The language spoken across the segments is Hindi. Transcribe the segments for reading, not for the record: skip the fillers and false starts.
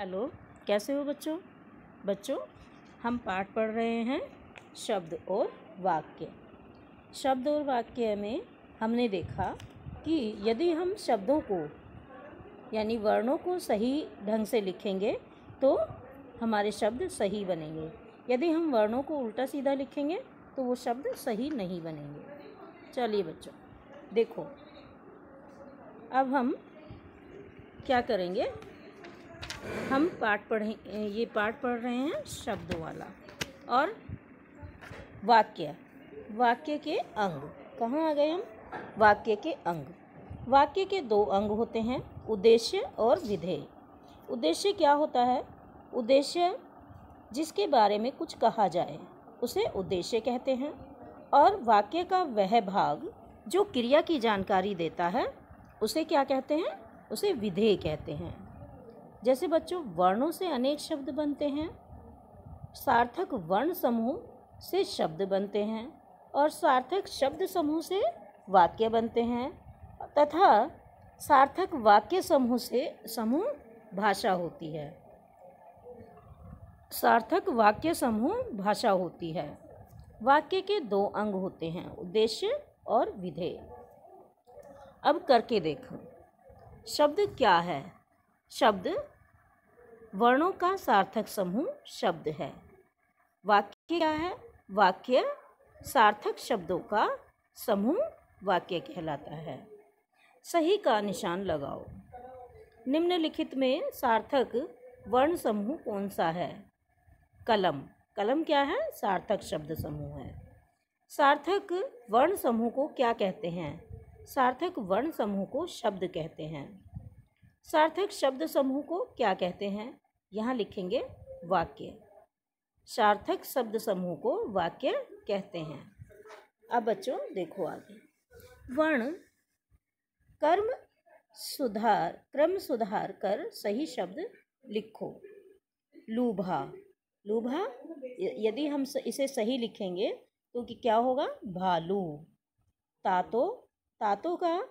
हेलो, कैसे हो बच्चों। बच्चों, हम पाठ पढ़ रहे हैं शब्द और वाक्य। शब्द और वाक्य में हमने देखा कि यदि हम शब्दों को यानी वर्णों को सही ढंग से लिखेंगे तो हमारे शब्द सही बनेंगे। यदि हम वर्णों को उल्टा सीधा लिखेंगे तो वो शब्द सही नहीं बनेंगे। चलिए बच्चों, देखो अब हम क्या करेंगे। हम ये पाठ पढ़ रहे हैं शब्दों वाला और वाक्य के अंग। कहाँ आ गए हम? वाक्य के अंग। वाक्य के दो अंग होते हैं, उद्देश्य और विधेय। उद्देश्य क्या होता है? उद्देश्य जिसके बारे में कुछ कहा जाए उसे उद्देश्य कहते हैं, और वाक्य का वह भाग जो क्रिया की जानकारी देता है उसे क्या कहते हैं? उसे विधेय कहते हैं। जैसे बच्चों, वर्णों से अनेक शब्द बनते हैं, सार्थक वर्ण समूह से शब्द बनते हैं और सार्थक शब्द समूह से वाक्य बनते हैं, तथा सार्थक वाक्य समूह से भाषा होती है। सार्थक वाक्य समूह भाषा होती है। वाक्य के दो अंग होते हैं, उद्देश्य और विधेय। अब करके देखो, शब्द क्या है? शब्द वर्णों का सार्थक समूह शब्द है। वाक्य क्या है? वाक्य सार्थक शब्दों का समूह वाक्य कहलाता है। सही का निशान लगाओ। निम्नलिखित में सार्थक वर्ण समूह कौन सा है? कलम। कलम क्या है? सार्थक शब्द समूह है। सार्थक वर्ण समूह को क्या कहते हैं? सार्थक वर्ण समूह को शब्द कहते हैं। सार्थक शब्द समूह को क्या कहते हैं? यहाँ लिखेंगे वाक्य। सार्थक शब्द समूह को वाक्य कहते हैं। अब बच्चों देखो आगे। वर्ण क्रम सुधार कर सही शब्द लिखो। लूभा। लूभा यदि हम इसे सही लिखेंगे तो क्या होगा? भालू। तातो। तातो का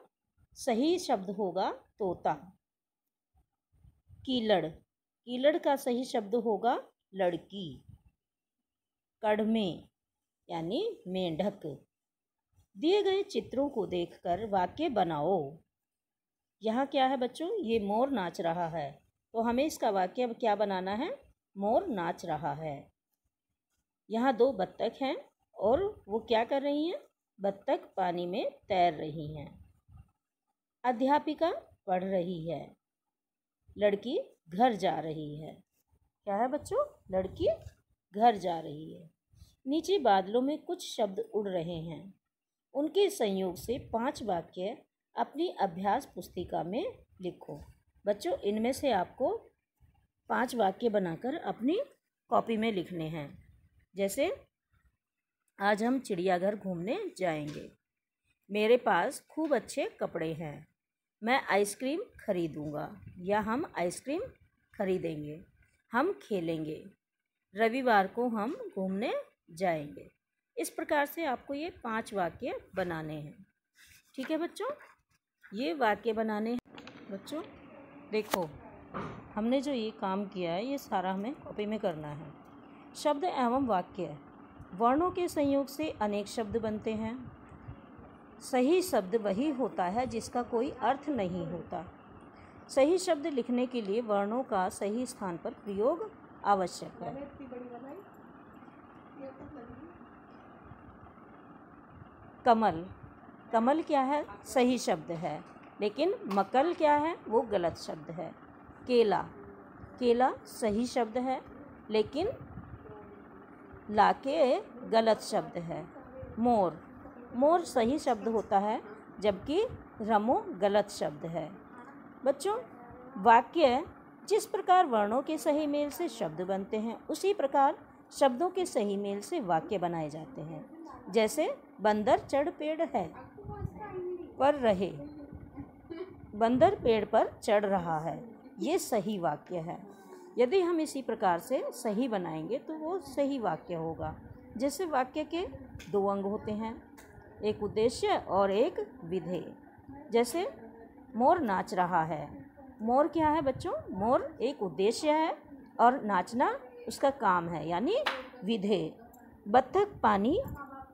सही शब्द होगा तोता। कीलड़। कीलड़ का सही शब्द होगा लड़की। कड़मे यानी मेंढक। दिए गए चित्रों को देखकर वाक्य बनाओ। यहाँ क्या है बच्चों? ये मोर नाच रहा है, तो हमें इसका वाक्य अब क्या बनाना है? मोर नाच रहा है। यहाँ दो बत्तख हैं और वो क्या कर रही हैं? बत्तख पानी में तैर रही हैं। अध्यापिका पढ़ रही है। लड़की घर जा रही है। क्या है बच्चों? लड़की घर जा रही है। नीचे बादलों में कुछ शब्द उड़ रहे हैं, उनके संयोग से 5 वाक्य अपनी अभ्यास पुस्तिका में लिखो। बच्चों, इनमें से आपको 5 वाक्य बनाकर अपनी कॉपी में लिखने हैं। जैसे आज हम चिड़ियाघर घूमने जाएंगे। मेरे पास खूब अच्छे कपड़े हैं। मैं आइसक्रीम खरीदूंगा, या हम आइसक्रीम खरीदेंगे। हम खेलेंगे। रविवार को हम घूमने जाएंगे। इस प्रकार से आपको ये 5 वाक्य बनाने हैं। ठीक है बच्चों, ये वाक्य बनाने हैं। बच्चों देखो, हमने जो ये काम किया है ये सारा हमें कॉपी में करना है। शब्द एवं वाक्य। वर्णों के संयोग से अनेक शब्द बनते हैं। सही शब्द वही होता है जिसका कोई अर्थ नहीं होता। सही शब्द लिखने के लिए वर्णों का सही स्थान पर प्रयोग आवश्यक है। कमल। कमल क्या है? सही शब्द है, लेकिन मकल क्या है? वो गलत शब्द है। केला। केला सही शब्द है, लेकिन लाके गलत शब्द है। मोर। मोर सही शब्द होता है, जबकि रमो गलत शब्द है। बच्चों, वाक्य जिस प्रकार वर्णों के सही मेल से शब्द बनते हैं, उसी प्रकार शब्दों के सही मेल से वाक्य बनाए जाते हैं। जैसे बंदर चढ़ पेड़ है पर रहे। बंदर पेड़ पर चढ़ रहा है, ये सही वाक्य है। यदि हम इसी प्रकार से सही बनाएंगे तो वो सही वाक्य होगा। जैसे वाक्य के 2 अंग होते हैं, एक उद्देश्य और एक विधेय। जैसे मोर नाच रहा है, मोर क्या है बच्चों? मोर एक उद्देश्य है और नाचना उसका काम है, यानी विधेय। बत्तख पानी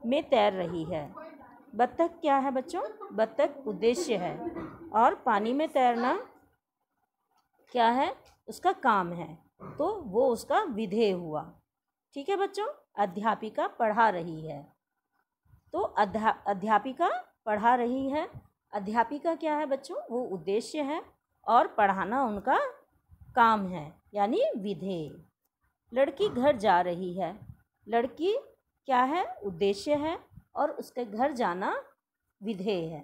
में तैर रही है। बत्तख क्या है बच्चों? बत्तख उद्देश्य है और पानी में तैरना क्या है? उसका काम है, तो वो उसका विधेय हुआ। ठीक है बच्चों। अध्यापिका पढ़ा रही है, तो अध्यापिका पढ़ा रही है। अध्यापिका क्या है बच्चों? वो उद्देश्य है और पढ़ाना उनका काम है, यानी विधेय। लड़की घर जा रही है। लड़की क्या है? उद्देश्य है और उसके घर जाना विधेय है।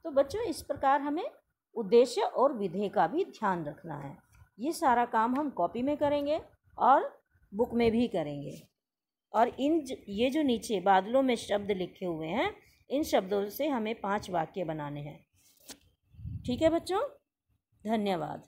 तो बच्चों इस प्रकार हमें उद्देश्य और विधेय का भी ध्यान रखना है। ये सारा काम हम कॉपी में करेंगे और बुक में भी करेंगे। और ये जो नीचे बादलों में शब्द लिखे हुए हैं, इन शब्दों से हमें 5 वाक्य बनाने हैं। ठीक है बच्चों, धन्यवाद।